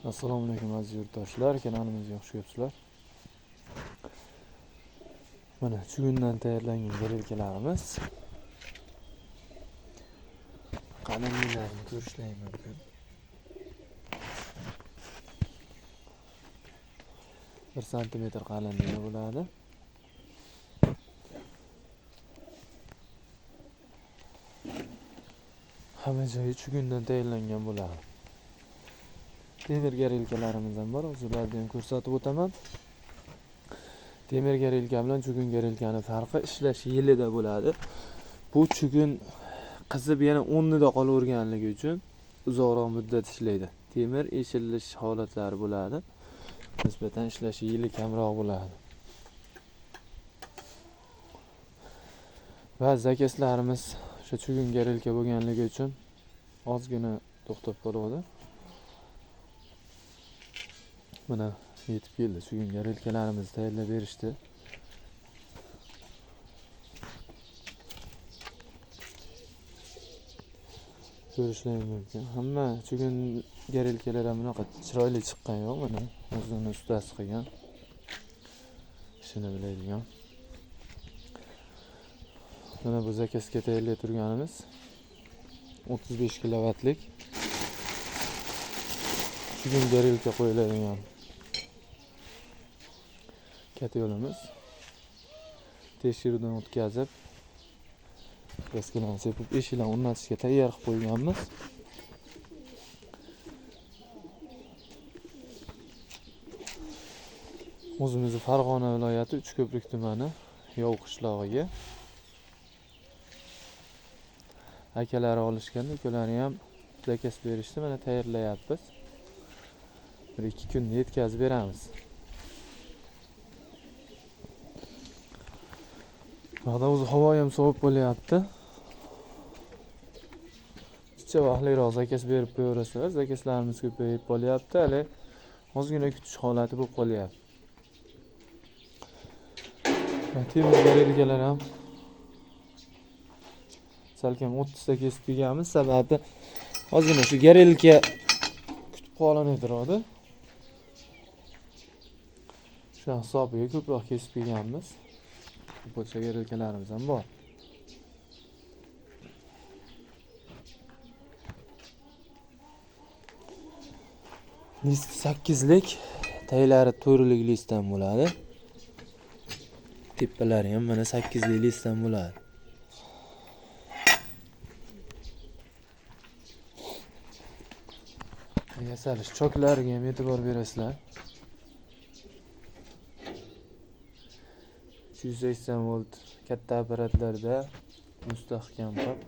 Assalomu alaykum aziz yurtdoshlar, kanalimizga xush kelibsizlar. Mana chugundan tayyorlangan garelkalarimiz. Qalinliklarini ko'rishlaring mumkin. 1 sm qalinligi bo'ladi. Hamma joyi chugundan tayyorlangan bo'ladi. Temir garelkalarimiz ham bor, o'zlarni ham ko'rsatib o'taman. Temir garelka bilan chugun garelkaning farqi ishlash yilida bo'ladi. Bu chugun qizib yana o'rnida qolaverganligi uchun uzoqroq muddat ishlaydi. Temir eshilish holatlari bo'ladi. Nisbatan ishlash yili kamroq bo'ladi. Va zakaslarimiz o'sha chugun garelka bo'lganligi uchun ozgina to'xtab qoladi. Mana yetib keldi, chugun garelkalarimizni tayyorlab berishdi. Ko'rishlaring mumkin. Hamma chugun garelkalar ham bunaqa chiroyli chiqqan yo'q, mana o'zini ustasi qilgan. Ishini biladigan. Mana bu zakasga tayyorlab turganimiz 35 kilovatlik chugun garelka qo'yiladigan katyolimiz. Tekshiruvdan o'tkazib, gaskalarni sepib, eshiklarni o'rnatishga tayyor qilib qo'yganmiz. O'zimizni Farg'ona viloyati Uchko'prik tumani Yov qishlog'iga akalari olishganda, ukalari ham zakas berishdi. Mana tayyorlayapmiz. 1-2 kunda yetkazib beramiz. Hozir o'zi havo ham sovib bo'lyapti. Kecha vaqtliroq zakas berib qo'yaverasizlar. Zakaslarimiz ko'payib qolyapti. Hali ozgina kutish holati bo'lib qolyapti. Temir garelkalar ham salkam 30 ta kesib kelganmiz. Sababi ozgina shu garelka kutib qolinadiroqda. Shu hisobiga ko'proq kesib kelganmiz. Ko'pcha garelkalarimiz ham bor. List 8lik, taylari 4lik listdan bo'ladi. Tepalari ham mana 8lik listdan bo'ladi. Yasalish choklariga ham e'tibor berasizlar. 280 volt katta apparatlarda mustahkam qilib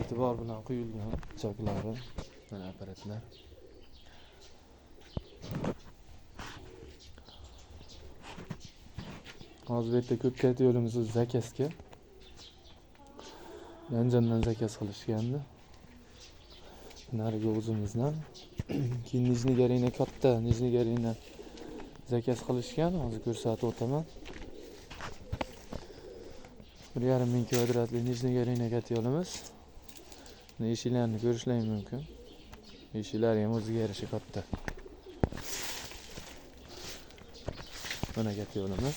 e'tibor bilan quyilgan choklari, mana apparatlar. Hozir bu yerda ko'p katyolimiz zakasga Andijondan zakas qilishgandi. Nariga o'zimizdan keyin Nijniy Garina katta Nijniy Garina zakas qilishgan. Hozir ko'rsatib o'taman. 1,5 ming kvadratli Nijniy Garina katyolimiz. Eshiklarni ko'rishlaring mumkin. Eshiklari ham o'ziga yarasha katta. Mana katyolimiz.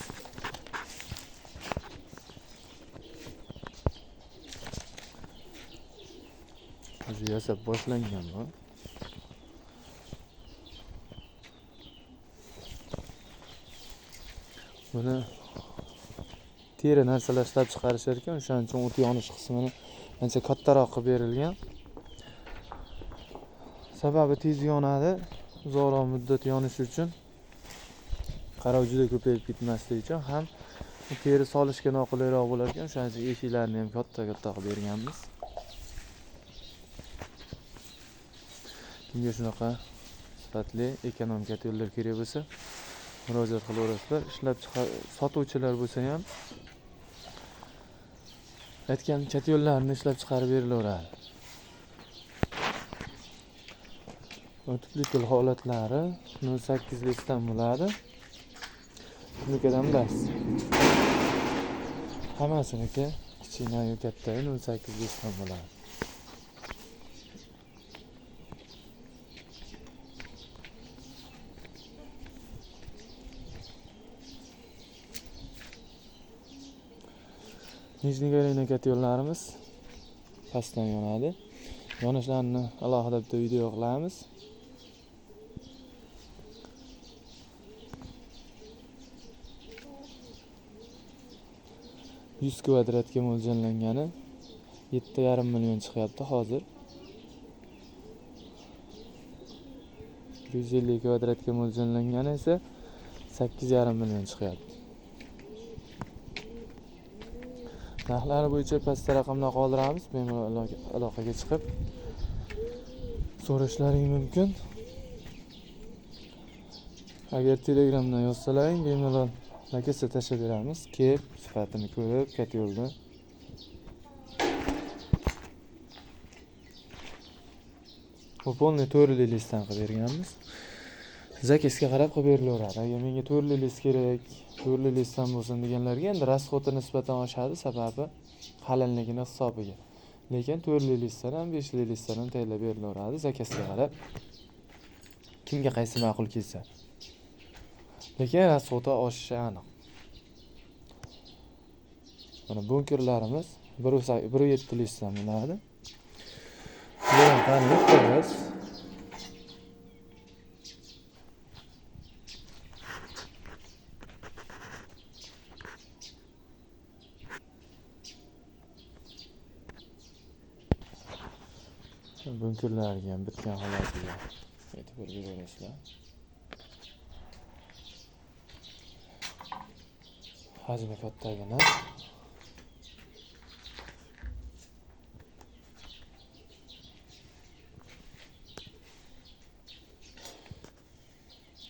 Hozir yasab boshlangan bu. Buni teri narsalar ishlab chiqarishar ekan, o'shaning uchun o't yonish qismini ancha kattaroq qilib berilgan. Sababi tez yonadi, uzoqroq muddat yonishi uchun, qarov juda ko'payib ketmasligi uchun ham teri solishga noqulayroq bo'lar ekan, o'shaning uchun eshiklarni ham katta qilib berganmiz. Kimga shunaqa sifatli ekonom katyollar kerak bo'lsa, murojaat qilaverasizlar. Ishlab sotuvchilar bo'lsa ham aytgan katyollarni ishlab chiqarib berilaveradi. Tupli holatlari 08 likdan bo'ladi. Bunikadan bilasiz. Hammasiniki kichkina katta 08 likdan bo'ladi. Nijniy harakati yo'llarimiz pastdan yonadi. Yonishlarini alohida bitta video qilamiz. Yuz kvadratga mo'ljallangani 7,5 million chiqyapti hozir. 150 kvadratga mo'ljallangani esa 8,5 million chiqyapti. Narxlari bo'yicha pastda raqamlar qoldiramiz. Bemalol aloqaga chiqib so'rashlaring mumkin. Agar Telegramdan yozsalaring, bemalol lokatsiya tashlab beramiz. Kelib, sifatini ko'rib, kat yo'lda Polni 4 listdan qilib berganmiz. Zakazga qarab qilib berilaveradi. Agar menga 4 list kerak, 4 listdan bo'lsin deganlarga endi rasxoti nisbatan oshadi, sababi qalinligini hisobiga. Lekin 4 listdan ham 5 listdan ham tayyorlab berilaveradi zakazga qarab. Kimga qaysi ma'qul kelsa. Lekin rasxoti oshishi aniq. Mana bunkerlarimiz 1.7 listdan bo'ladi. Buni qanday qilamiz? Bunkerlarga ham bitgan holatiga e'tibor berasizlar. Hajmi kattagina.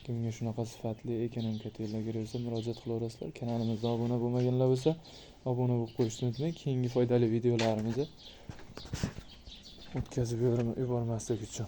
Kimga shunaqa sifatli ekonomik yo'llar kerak murojaat qilaverasizlar. Kanalimizga obuna bo'lmaganlar bo'lsa, obuna bo'lib qo'yishni unutmang. Keyingi foydali videolarimizni o'tkazib yubormaslik uchun.